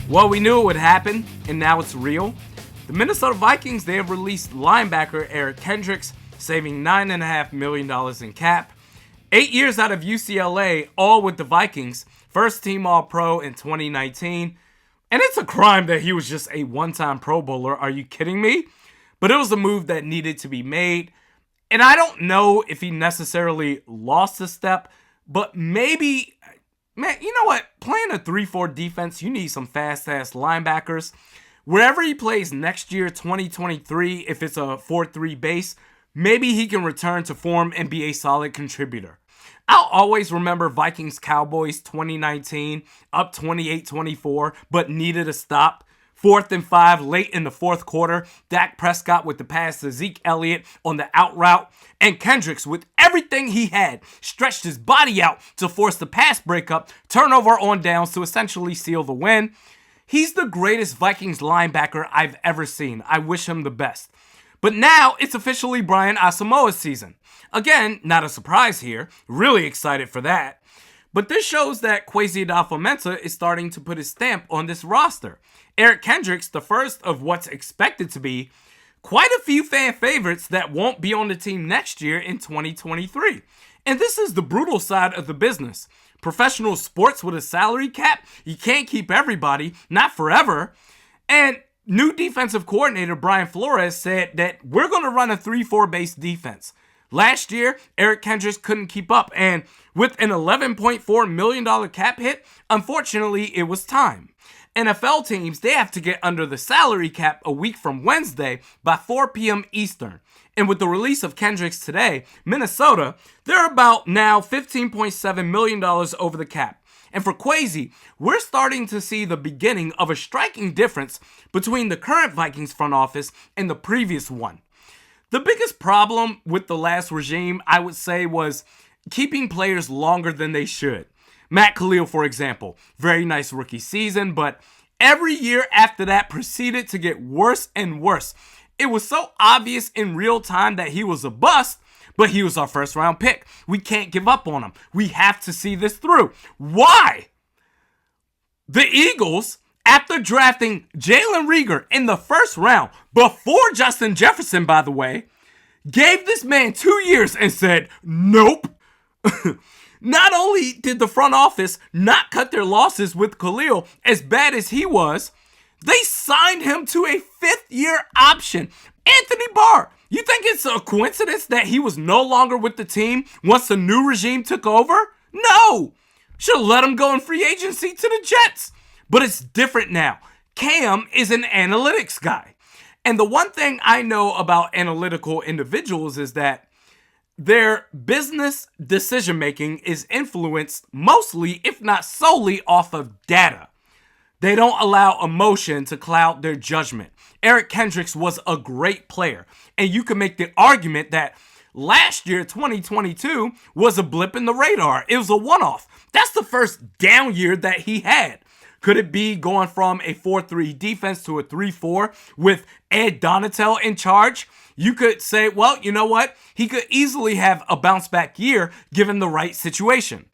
Well, we knew it would happen, and now it's real. The Minnesota Vikings, they have released linebacker Eric Kendricks, saving $9.5 million in cap. 8 years out of UCLA, all with the Vikings, first team All-Pro in 2019. And it's a crime that he was just a one-time Pro Bowler. Are you kidding me? But it was a move that needed to be made. And I don't know if he necessarily lost a step, but maybe, man, you know what? Playing a 3-4 defense, you need some fast-ass linebackers. Wherever he plays next year, 2023, if it's a 4-3 base, maybe he can return to form and be a solid contributor. I'll always remember Vikings-Cowboys 2019, up 28-24, but needed a stop. 4th and 5 late in the fourth quarter. Dak Prescott with the pass to Zeke Elliott on the out route. And Kendricks, with everything he had, stretched his body out to force the pass breakup, turnover on downs to essentially seal the win. He's the greatest Vikings linebacker I've ever seen. I wish him the best. But now it's officially Brian Asamoah's season. Again, not a surprise here. Really excited for that. But this shows that Kwesi Adofo-Mensah is starting to put his stamp on this roster. Eric Kendricks, the first of what's expected to be quite a few fan favorites that won't be on the team next year in 2023. And this is the brutal side of the business. Professional sports with a salary cap, you can't keep everybody, not forever. And new defensive coordinator Brian Flores said that we're going to run a 3-4 base defense. Last year, Eric Kendricks couldn't keep up, and with an $11.4 million cap hit, unfortunately, it was time. NFL teams, they have to get under the salary cap a week from Wednesday by 4 p.m. Eastern. And with the release of Kendricks today, Minnesota, they're about now $15.7 million over the cap. And for Kwesi, we're starting to see the beginning of a striking difference between the current Vikings front office and the previous one. The biggest problem with the last regime, I would say, was keeping players longer than they should. Matt Khalil, for example, very nice rookie season, but every year after that proceeded to get worse and worse. It was so obvious in real time that he was a bust, but he was our first round pick. We can't give up on him. We have to see this through. Why? The Eagles, after drafting Jalen Reagor in the first round, before Justin Jefferson, by the way, gave this man 2 years and said, nope. Not only did the front office not cut their losses with Khalil as bad as he was, they signed him to a 5th-year option. Anthony Barr, you think it's a coincidence that he was no longer with the team once the new regime took over? No! Should have let him go in free agency to the Jets. But it's different now. Cam is an analytics guy. And the one thing I know about analytical individuals is that their business decision-making is influenced mostly, if not solely, off of data. They don't allow emotion to cloud their judgment. Eric Kendricks was a great player, and you can make the argument that last year, 2022, was a blip in the radar. It was a one-off. That's the first down year that he had. Could it be going from a 4-3 defense to a 3-4 with Ed Donatel in charge? You could say, well, you know what? He could easily have a bounce back year given the right situation.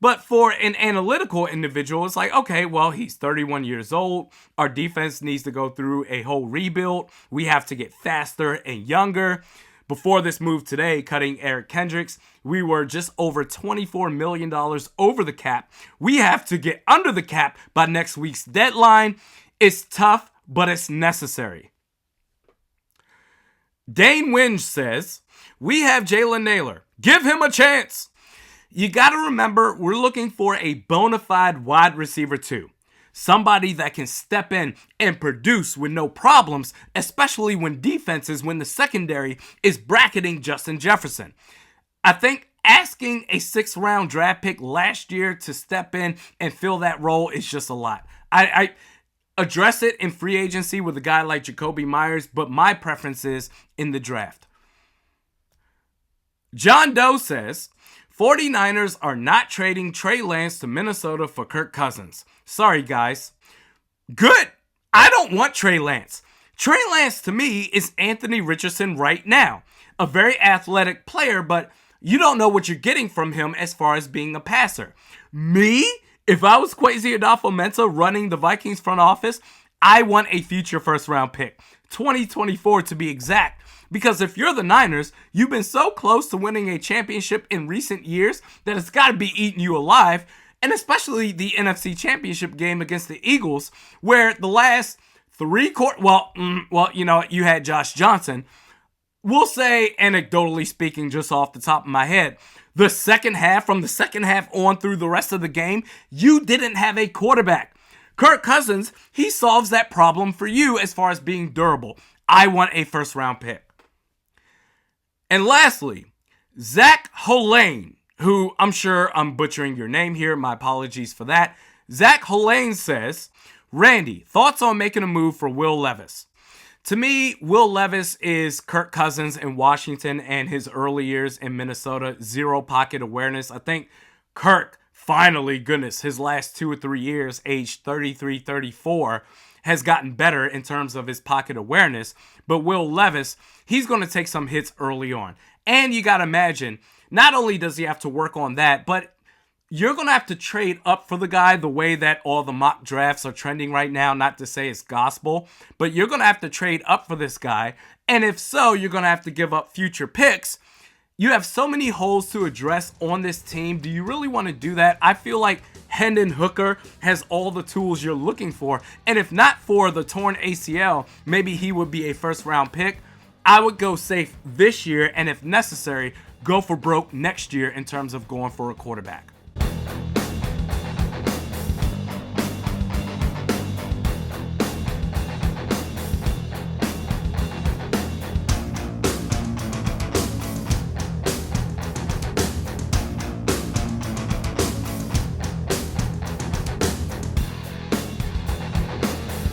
But for an analytical individual, it's like, okay, well, he's 31 years old. Our defense needs to go through a whole rebuild. We have to get faster and younger. Before this move today, cutting Eric Kendricks, we were just over $24 million over the cap. We have to get under the cap by next week's deadline. It's tough, but it's necessary. Dane Winge says, we have Jalen Nailor. Give him a chance. You got to remember, we're looking for a bona fide wide receiver too. Somebody that can step in and produce with no problems, especially when the secondary is bracketing Justin Jefferson. I think asking a 6th round draft pick last year to step in and fill that role is just a lot. I address it in free agency with a guy like Jacoby Myers, but my preference is in the draft. John Doe says, 49ers are not trading Trey Lance to Minnesota for Kirk Cousins. Sorry, guys. Good. I don't want Trey Lance. Trey Lance, to me, is Anthony Richardson right now. A very athletic player, but you don't know what you're getting from him as far as being a passer. Me, If I was Kwesi Adolfo-Mensah running the Vikings front office, I want a future first-round pick. 2024 to be exact. Because if you're the Niners, you've been so close to winning a championship in recent years that it's got to be eating you alive. And especially the NFC Championship game against the Eagles, where the last three quarters, you had Josh Johnson. We'll say, anecdotally speaking, just off the top of my head, from the second half on through the rest of the game, you didn't have a quarterback. Kirk Cousins, he solves that problem for you as far as being durable. I want a first-round pick. And lastly, Zach Holane, who I'm sure I'm butchering your name here. My apologies for that. Zach Holane says, Randy, thoughts on making a move for Will Levis? To me, Will Levis is Kirk Cousins in Washington and his early years in Minnesota. Zero pocket awareness. I think Kirk, finally, goodness, his last 2 or 3 years, age 33, 34, has gotten better in terms of his pocket awareness. But Will Levis, he's going to take some hits early on. And you got to imagine, not only does he have to work on that, but you're going to have to trade up for the guy the way that all the mock drafts are trending right now. Not to say it's gospel, but you're going to have to trade up for this guy. And if so, you're going to have to give up future picks. You have so many holes to address on this team. Do you really want to do that? I feel like Hendon Hooker has all the tools you're looking for. And if not for the torn ACL, maybe he would be a first-round pick. I would go safe this year, and if necessary, go for broke next year in terms of going for a quarterback.